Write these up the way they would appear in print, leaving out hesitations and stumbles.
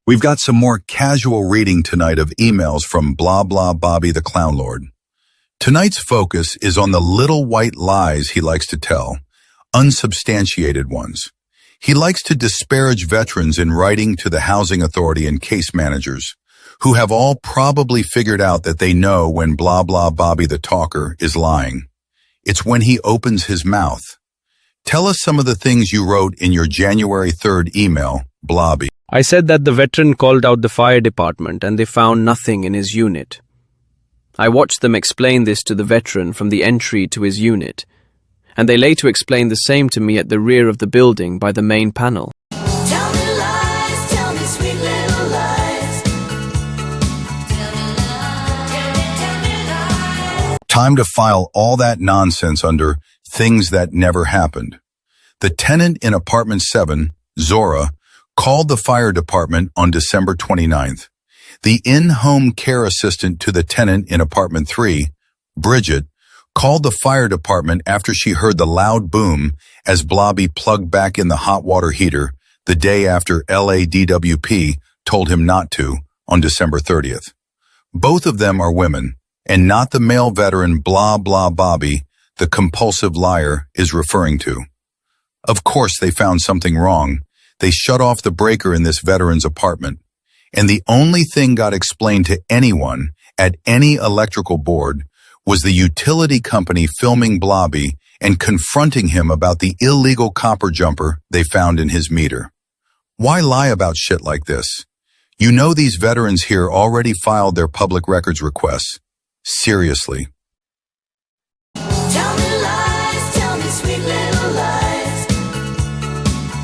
We've got some more casual reading tonight of emails from Blah Blah Bobby the Clown Lord. Tonight's focus is on the little white lies he likes to tell, unsubstantiated ones. He likes to disparage veterans in writing to the Housing Authority and case managers, who have all probably figured out that they know when Blah Blah Bobby the Talker is lying. It's when he opens his mouth. Tell us some of the things you wrote in your January 3rd email, Blobby. I said that the veteran called out the fire department and they found nothing in his unit. I watched them explain this to the veteran from the entry to his unit, and they later explained the same to me at the rear of the building by the main panel. Tell me lies, tell me sweet little lies. Tell me lies. Time to file all that nonsense under things that never happened. The tenant in apartment 7, Zora, called the fire department on December 29th. The in-home care assistant to the tenant in apartment 3, Bridget, called the fire department after she heard the loud boom as Blobby plugged back in the hot water heater the day after LADWP told him not to on December 30th. Both of them are women, and not the male veteran Blah Blah Bobby the compulsive liar is referring to. Of course they found something wrong. They shut off the breaker in this veteran's apartment, and the only thing got explained to anyone at any electrical board was the utility company filming Blobby and confronting him about the illegal copper jumper they found in his meter. Why lie about shit like this? You know these veterans here already filed their public records requests. Seriously. Tell me lies, tell me sweet little lies.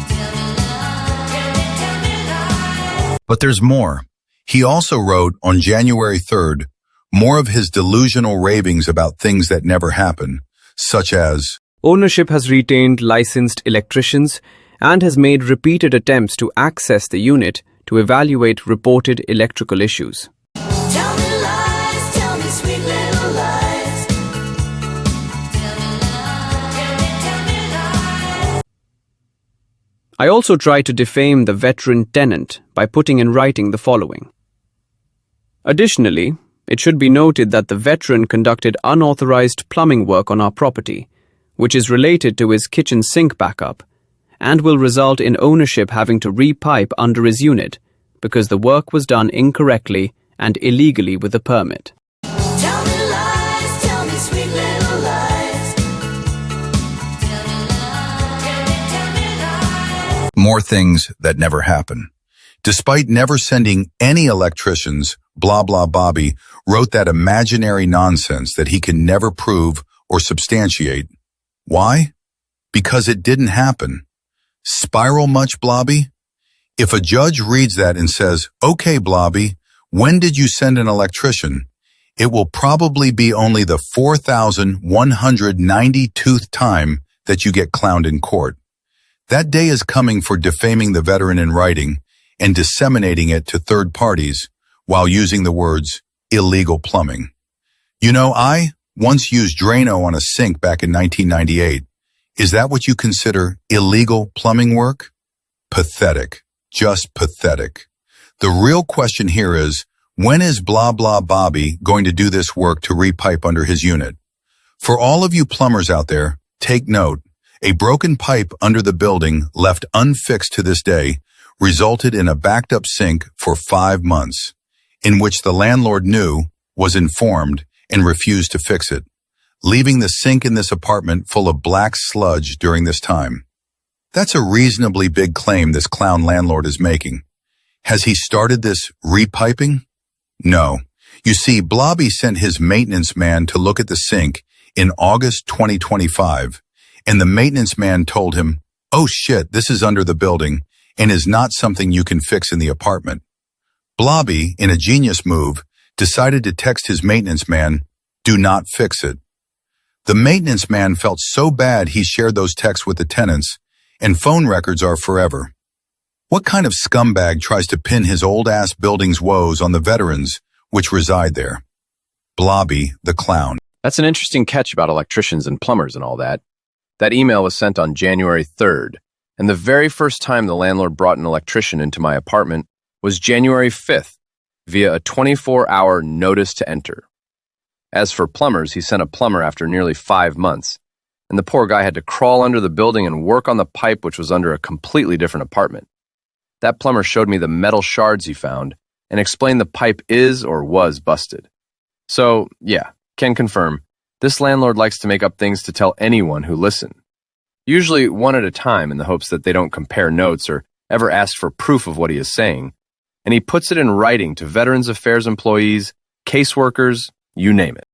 Tell me lies. But there's more. He also wrote on January 3rd more of his delusional ravings about things that never happen, such as, Ownership has retained licensed electricians and has made repeated attempts to access the unit to evaluate reported electrical issues. Tell me lies, tell me sweet little lies. Tell me lies. I also tried to defame the veteran tenant by putting in writing the following. Additionally, it should be noted that the veteran conducted unauthorized plumbing work on our property, which is related to his kitchen sink backup, and will result in ownership having to re-pipe under his unit because the work was done incorrectly and illegally with a permit. Tell me lies, tell me sweet little lies. Tell me lies. more things that never happen. Despite never sending any electricians, Blah Blah Bobby wrote that imaginary nonsense that he can never prove or substantiate. Why? Because it didn't happen. Spiral much, Blobby? If a judge reads that and says, "Okay, Blobby, when did you send an electrician?" it will probably be only the 4,192th time that you get clowned in court. That day is coming for defaming the veteran in writing and disseminating it to third parties while using the words illegal plumbing. You know, I once used Drano on a sink back in 1998. Is that what you consider illegal plumbing work? Pathetic. Just pathetic. The real question here is, when is Blah Blah Bobby going to do this work to repipe under his unit? For all of you plumbers out there, take note. A broken pipe under the building left unfixed to this day resulted in a backed up sink for 5 months, in which the landlord knew, was informed, and refused to fix it, leaving the sink in this apartment full of black sludge during this time. That's a reasonably big claim this clown landlord is making. Has he started this repiping? No. You see, Blobby sent his maintenance man to look at the sink in August 2025, and the maintenance man told him, "Oh shit, this is under the building and is not something you can fix in the apartment." Blobby, in a genius move, decided to text his maintenance man, "Do not fix it." The maintenance man felt so bad he shared those texts with the tenants, and phone records are forever. What kind of scumbag tries to pin his old-ass building's woes on the veterans which reside there? Blobby, the clown. That's an interesting catch about electricians and plumbers and all that. That email was sent on January 3rd, and the very first time the landlord brought an electrician into my apartment was January 5th via a 24-hour notice to enter. As for plumbers, he sent a plumber after nearly 5 months, and the poor guy had to crawl under the building and work on the pipe, which was under a completely different apartment. That plumber showed me the metal shards he found and explained the pipe is or was busted. So, yeah, can confirm, this landlord likes to make up things to tell anyone who listen. Usually one at a time in the hopes that they don't compare notes or ever ask for proof of what he is saying. And he puts it in writing to Veterans Affairs employees, caseworkers, you name it.